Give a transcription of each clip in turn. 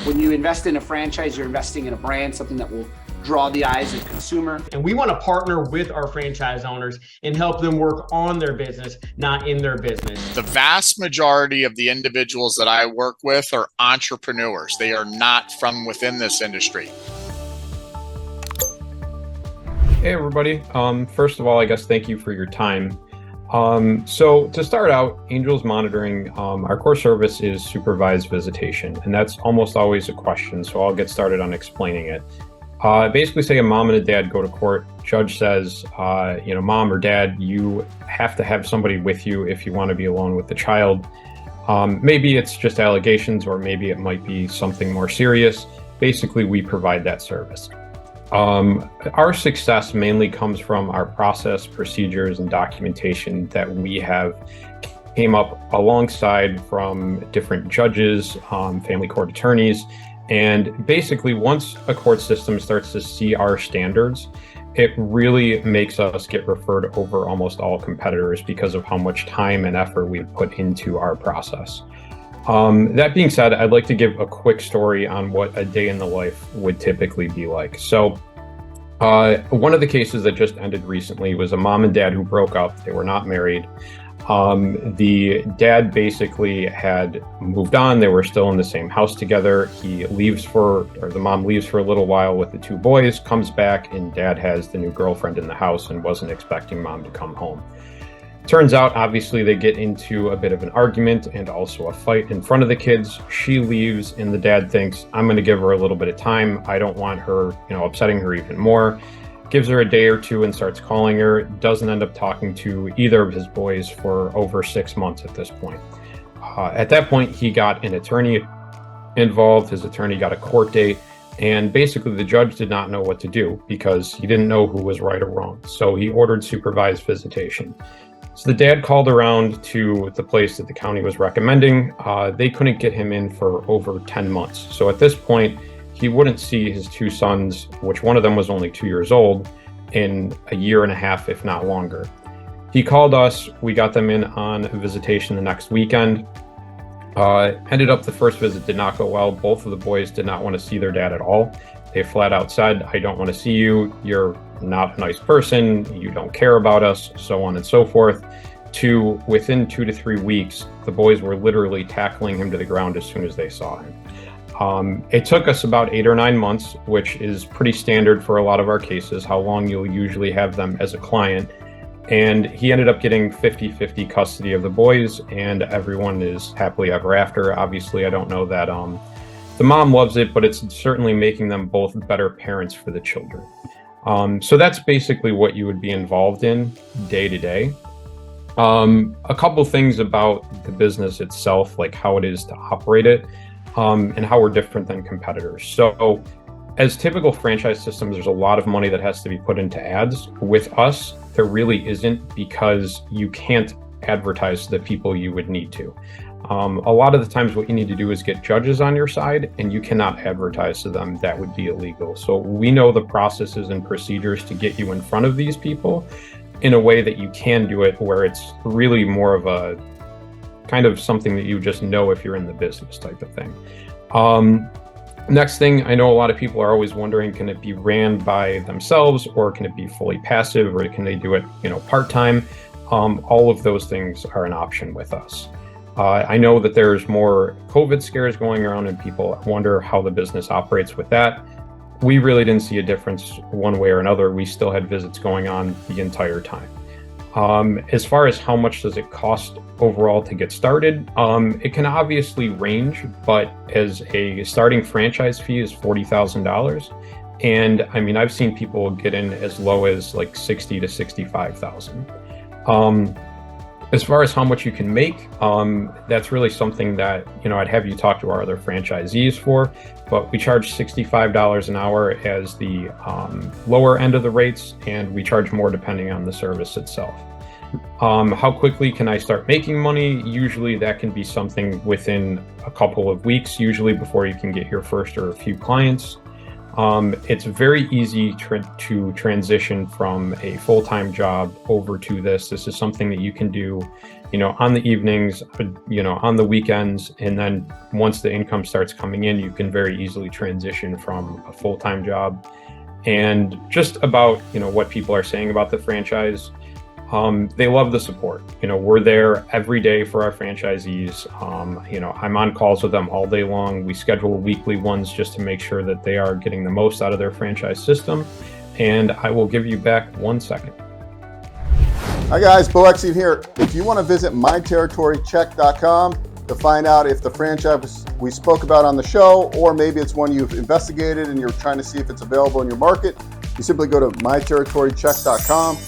When you invest in a franchise, you're investing in a brand, something that will draw the eyes of the consumer. And we want to partner with our franchise owners and help them work on their business, not in their business. The vast majority of the individuals that I work with are entrepreneurs. They are not from within this industry. Hey everybody. First of all, I guess thank you for your time. So to start out, Angels Monitoring, our core service is supervised visitation, and that's almost always a question. So I'll get started on explaining it. Basically say a mom and a dad go to court. Judge says, mom or dad, you have to have somebody with you if you want to be alone with the child. Maybe it's just allegations, or maybe it might be something more serious. Basically, we provide that service. Our success mainly comes from our process, procedures, and documentation that we have came up alongside from different judges, family court attorneys. And basically, once a court system starts to see our standards, it really makes us get referred over almost all competitors because of how much time and effort we've put into our process. That being said, I'd like to give a quick story on what a day in the life would typically be like. So one of the cases that just ended recently was a mom and dad who broke up. They were not married. The dad basically had moved on. They were still in the same house together. The mom leaves for a little while with the two boys, comes back, and dad has the new girlfriend in the house and wasn't expecting mom to come home. Turns out, obviously, they get into a bit of an argument and also a fight in front of the kids. She leaves, and the dad thinks, I'm going to give her a little bit of time. I don't want her, upsetting her even more. Gives her a day or two and starts calling her. Doesn't end up talking to either of his boys for over 6 months at this point. At that point, he got an attorney involved. His attorney got a court date. And basically, the judge did not know what to do because he didn't know who was right or wrong. So he ordered supervised visitation. So the dad called around to the place that the county was recommending. They couldn't get him in for over 10 months. So at this point, he wouldn't see his two sons, which one of them was only 2 years old, in a year and a half, if not longer. He called us. We got them in on visitation the next weekend. Ended up the first visit did not go well. Both of the boys did not want to see their dad at all. They flat out said, I don't want to see you. You're not a nice person. You don't care about us, so on and so forth. To within 2 to 3 weeks, the boys were literally tackling him to the ground as soon as they saw him. It took us about 8 or 9 months, which is pretty standard for a lot of our cases, how long you'll usually have them as a client. And he ended up getting 50-50 custody of the boys, and everyone is happily ever after. Obviously, I don't know that the mom loves it, but it's certainly making them both better parents for the children. So that's basically what you would be involved in day to day. A couple things about the business itself, like how it is to operate it, and how we're different than competitors. So as typical franchise systems, there's a lot of money that has to be put into ads. With us, there really isn't, because you can't advertise to the people you would need to. A lot of the times what you need to do is get judges on your side, and you cannot advertise to them. That would be illegal. So we know the processes and procedures to get you in front of these people in a way that you can do it where it's really more of a kind of something that you just know if you're in the business type of thing. Next thing, I know a lot of people are always wondering, can it be ran by themselves, or can it be fully passive, or can they do it, part-time? All of those things are an option with us. I know that there's more COVID scares going around and people wonder how the business operates with that. We really didn't see a difference one way or another. We still had visits going on the entire time. As far as how much does it cost overall to get started, it can obviously range, but as a starting franchise fee is $40,000. And I mean, I've seen people get in as low as like $60,000 to $65,000. As far as how much you can make, that's really something that, I'd have you talk to our other franchisees for, but we charge $65 an hour as the lower end of the rates, and we charge more depending on the service itself. How quickly can I start making money? Usually that can be something within a couple of weeks, usually before you can get your first or a few clients. It's very easy to transition from a full-time job over to this. This is something that you can do on the evenings, on the weekends, and then once the income starts coming in, you can very easily transition from a full-time job. And just about, what people are saying about the franchise, they love the support. We're there every day for our franchisees. I'm on calls with them all day long. We schedule weekly ones just to make sure that they are getting the most out of their franchise system. And I will give you back 1 second. Hi guys, Bo Exine here. If you want to visit myterritorycheck.com to find out if the franchise we spoke about on the show, or maybe it's one you've investigated and you're trying to see if it's available in your market, you simply go to myterritorycheck.com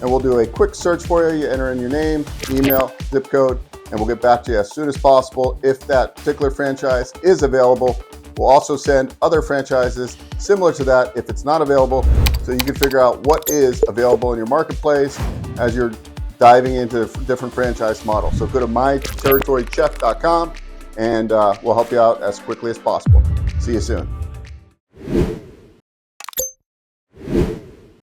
and we'll do a quick search for you. You enter in your name, email, zip code, and we'll get back to you as soon as possible if that particular franchise is available. We'll also send other franchises similar to that if it's not available, so you can figure out what is available in your marketplace as you're diving into different franchise models. So go to myterritorycheck.com and we'll help you out as quickly as possible. See you soon.